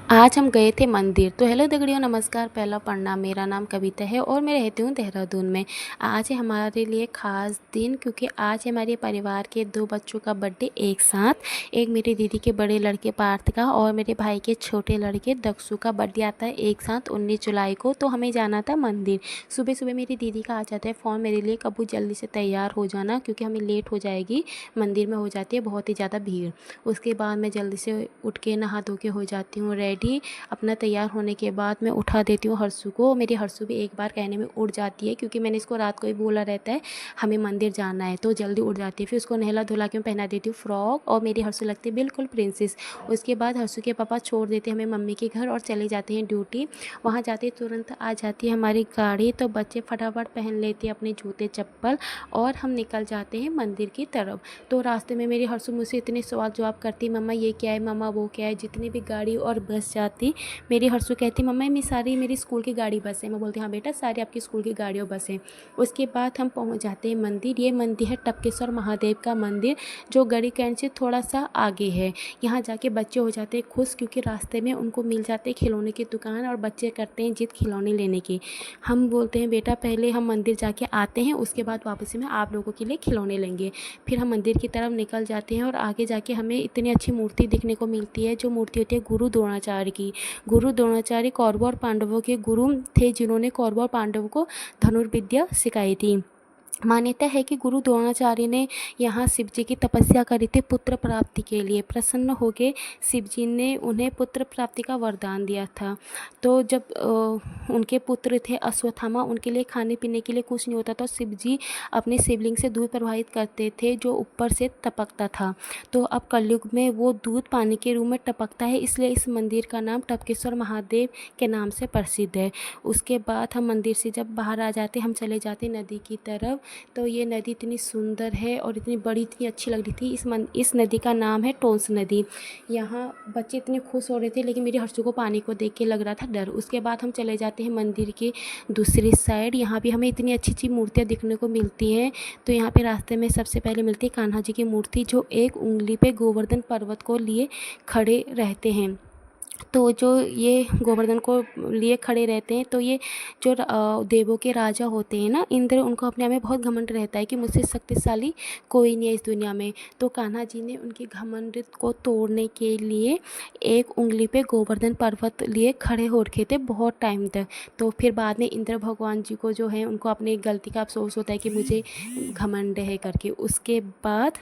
आज हम गए थे मंदिर। तो हेलो दगड़ियों, नमस्कार, पहला प्रणाम। मेरा नाम कविता है और मैं रहती हूँ देहरादून में। आज है हमारे लिए ख़ास दिन, क्योंकि आज है हमारे परिवार के 2 बच्चों का बर्थडे एक साथ। एक मेरी दीदी के बड़े लड़के पार्थ का और मेरे भाई के छोटे लड़के दक्षु का बर्थडे आता है एक साथ 19 जुलाई को। तो हमें जाना था मंदिर। सुबह सुबह मेरी दीदी का आ जाता है फ़ोन मेरे लिए, कबू जल्दी से तैयार हो जाना क्योंकि हमें लेट हो जाएगी, मंदिर में हो जाती है बहुत ही ज़्यादा भीड़। उसके बाद मैं जल्दी से उठ के नहा धो के हो जाती हूँ रेडी। अपना तैयार होने के बाद मैं उठा देती हूँ हर्षु को। मेरी हर्षु भी एक बार कहने में उठ जाती है, क्योंकि मैंने इसको रात को ही बोला रहता है हमें मंदिर जाना है, तो जल्दी उठ जाती है। फिर उसको नहला धुला के मैं पहना देती हूँ फ्रॉक, और मेरी हर्षु लगती है बिल्कुल प्रिंसेस। उसके बाद हर्षु के पापा छोड़ देते हैं हमें मम्मी के घर और चले जाते हैं ड्यूटी। वहाँ जाते तुरंत आ जाती है हमारी गाड़ी, तो बच्चे फटाफट पहन लेते हैं अपने जूते चप्पल और हम निकल जाते हैं मंदिर की तरफ। तो रास्ते में मेरी हर्षु मुझसे इतने सवाल जवाब करती, मम्मा ये क्या है, मम्मा वो क्या है। जितनी भी गाड़ी और बस जाती, मेरी हर्षु कहती, मम्मा ये सारी मेरी स्कूल की गाड़ी बस है। मैं बोलती हाँ बेटा, सारी आपकी स्कूल की गाड़ी और बस है। उसके बाद हम पहुंच जाते हैं मंदिर। ये मंदिर है टपकेश्वर महादेव का मंदिर, जो गढ़ी कैंट से थोड़ा सा आगे है। यहाँ जाके बच्चे हो जाते हैं खुश, क्योंकि रास्ते में उनको मिल जाते हैं खिलौने की दुकान और बच्चे करते हैं जिद खिलौने लेने की। हम बोलते हैं बेटा पहले हम मंदिर जाके आते हैं, उसके बाद वापसी में आप लोगों के लिए खिलौने लेंगे। फिर हम मंदिर की तरफ निकल जाते हैं और आगे जाके हमें इतनी अच्छी मूर्ति देखने को मिलती है, जो मूर्ति होती है गुरु द्रोणाचार्य की। गुरु द्रोणाचार्य कौरवों और पांडवों के गुरु थे, जिन्होंने कौरवों और पांडवों को धनुर्विद्या सिखाई थी। मान्यता है कि गुरु द्रोणाचार्य ने यहाँ शिव जी की तपस्या करी थी पुत्र प्राप्ति के लिए। प्रसन्न होकर शिव जी ने उन्हें पुत्र प्राप्ति का वरदान दिया था। तो जब उनके पुत्र थे अश्वत्थामा, उनके लिए खाने पीने के लिए कुछ नहीं होता था, शिव जी अपने शिवलिंग से दूध प्रवाहित करते थे जो ऊपर से टपकता था। तो अब कलयुग में वो दूध पानी के रूप में टपकता है, इसलिए इस मंदिर का नाम टपकेश्वर महादेव के नाम से प्रसिद्ध है। उसके बाद हम मंदिर से जब बाहर आ जाते, हम चले जाते नदी की तरफ। तो ये नदी इतनी सुंदर है और इतनी बड़ी, इतनी अच्छी लग रही थी। इस नदी का नाम है टोंस नदी। यहाँ बच्चे इतने खुश हो रहे थे, लेकिन मेरी हर्षु को पानी को देख के लग रहा था डर। उसके बाद हम चले जाते हैं मंदिर के दूसरी साइड। यहाँ भी हमें इतनी अच्छी अच्छी मूर्तियाँ देखने को मिलती हैं। तो यहाँ पे रास्ते में सबसे पहले मिलती है कान्हा जी की मूर्ति, जो एक उंगली पे गोवर्धन पर्वत को लिए खड़े रहते हैं। तो जो ये गोवर्धन को लिए खड़े रहते हैं, तो ये जो देवों के राजा होते हैं ना, इंद्र, उनको अपने आप में बहुत घमंड रहता है कि मुझसे शक्तिशाली कोई नहीं है इस दुनिया में। तो कान्हा जी ने उनके घमंड को तोड़ने के लिए एक उंगली पे गोवर्धन पर्वत लिए खड़े हो रखे थे बहुत टाइम तक। तो फिर बाद में इंद्र भगवान जी को जो है उनको अपनी गलती का अफसोस होता है कि मुझे घमंड है करके। उसके बाद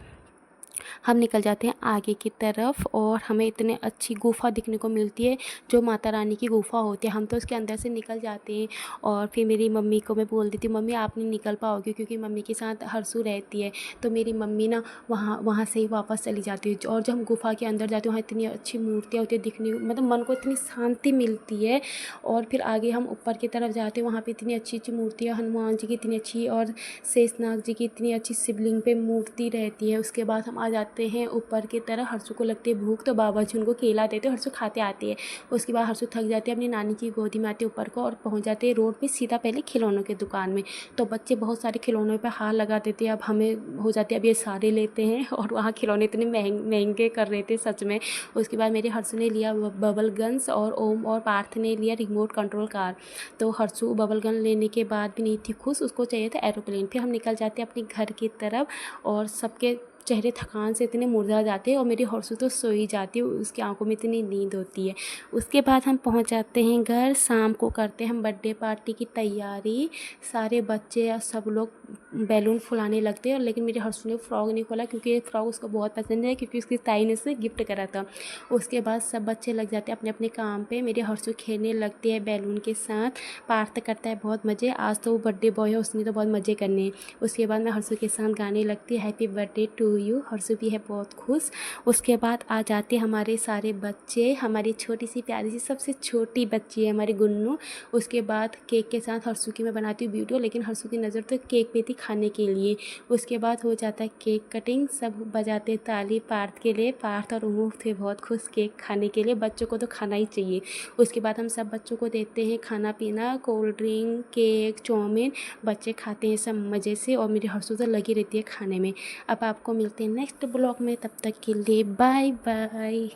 हम निकल जाते हैं आगे की तरफ और हमें इतने अच्छी गुफ़ा दिखने को मिलती है, जो माता रानी की गुफ़ा होती है। हम तो उसके अंदर से निकल जाते हैं और फिर मेरी मम्मी को मैं बोल देती हूँ, मम्मी आप नहीं निकल पाओगे, क्योंकि मम्मी के साथ हर्षु रहती है। तो मेरी मम्मी ना वहाँ से ही वापस चली जाती है। और जब हम गुफ़ा के अंदर जाते हैं, वहाँ इतनी अच्छी मूर्तियाँ होती है दिखने, मतलब मन को इतनी शांति मिलती है। और फिर आगे हम ऊपर की तरफ जाते हैं, वहाँ पर इतनी अच्छी अच्छी मूर्तियाँ, हनुमान जी की इतनी अच्छी और शेषनाग जी की इतनी अच्छी शिवलिंग पे मूर्ति रहती है। उसके बाद हम आ जाते हैं ऊपर की तरफ। हर्षु को लगती है भूख, तो बाबा जी उनको केला देते हैं, हर्षु खाते आती है। उसके बाद हर्षु थक जाते हैं, अपनी नानी की गोदी में आते हैं ऊपर को और पहुंच जाते हैं रोड पे सीधा पहले खिलौनों की दुकान में। तो बच्चे बहुत सारे खिलौनों पे हाथ लगा देते हैं। अब हमें हो जाते हैं अब ये सारे लेते हैं, और वहाँ खिलौने इतने महंगे कर रहे थे सच में। उसके बाद मेरे हर्षु ने लिया बबल गन्स और ओम और पार्थ ने लिया रिमोट कंट्रोल कार। तो हर्षु बबल गन लेने के बाद भी नहीं थी खुश, उसको चाहिए था एरोप्लेन। फिर हम निकल जाते हैं अपने घर की तरफ और सबके चेहरे थकान से इतने मुरझा जाते हैं, और मेरी हर्षु तो सो ही जाती है, उसकी आंखों में इतनी नींद होती है। उसके बाद हम पहुंच जाते हैं घर। शाम को करते हैं हम बर्थडे पार्टी की तैयारी। सारे बच्चे या सब लोग बैलून फुलाने लगते हैं, लेकिन मेरे हर्षु ने फ्रॉक नहीं खोला, क्योंकि ये फ्रॉक उसको बहुत पसंद है, क्योंकि उसकी ताई ने उसे गिफ्ट करा था। उसके बाद सब बच्चे लग जाते हैं अपने अपने काम पे। मेरे हर्षु खेलने लगती है बैलून के साथ। पार्थ करता है बहुत मज़े, आज तो वो बर्थडे बॉय है, उसने तो बहुत मज़े करने। उसके बाद मैं हर्षु के साथ गाने लगती है happy birthday to you. Harshu भी है बहुत खुश। उसके बाद आ जाते हमारे सारे बच्चे। हमारी छोटी सी प्यारी सी सबसे छोटी बच्ची है हमारी गुन्नू। उसके बाद केक के साथ हर्षु की मैं बनाती हूँ वीडियो, लेकिन हर्षु की नज़र तो केक पे थी खाने के लिए। उसके बाद हो जाता है केक कटिंग, सब बजाते ताली पार्थ के लिए। पार्थ और उमू थे बहुत खुश केक खाने के लिए, बच्चों को तो खाना ही चाहिए। उसके बाद हम सब बच्चों को देते हैं खाना पीना, कोल्ड ड्रिंक, केक, चाउमीन। बच्चे खाते हैं सब मज़े से, और मेरी हर्षु तो लगी रहती है खाने में। अब आपको मिलते हैं नेक्स्ट ब्लॉग में, तब तक के लिए बाय बाय।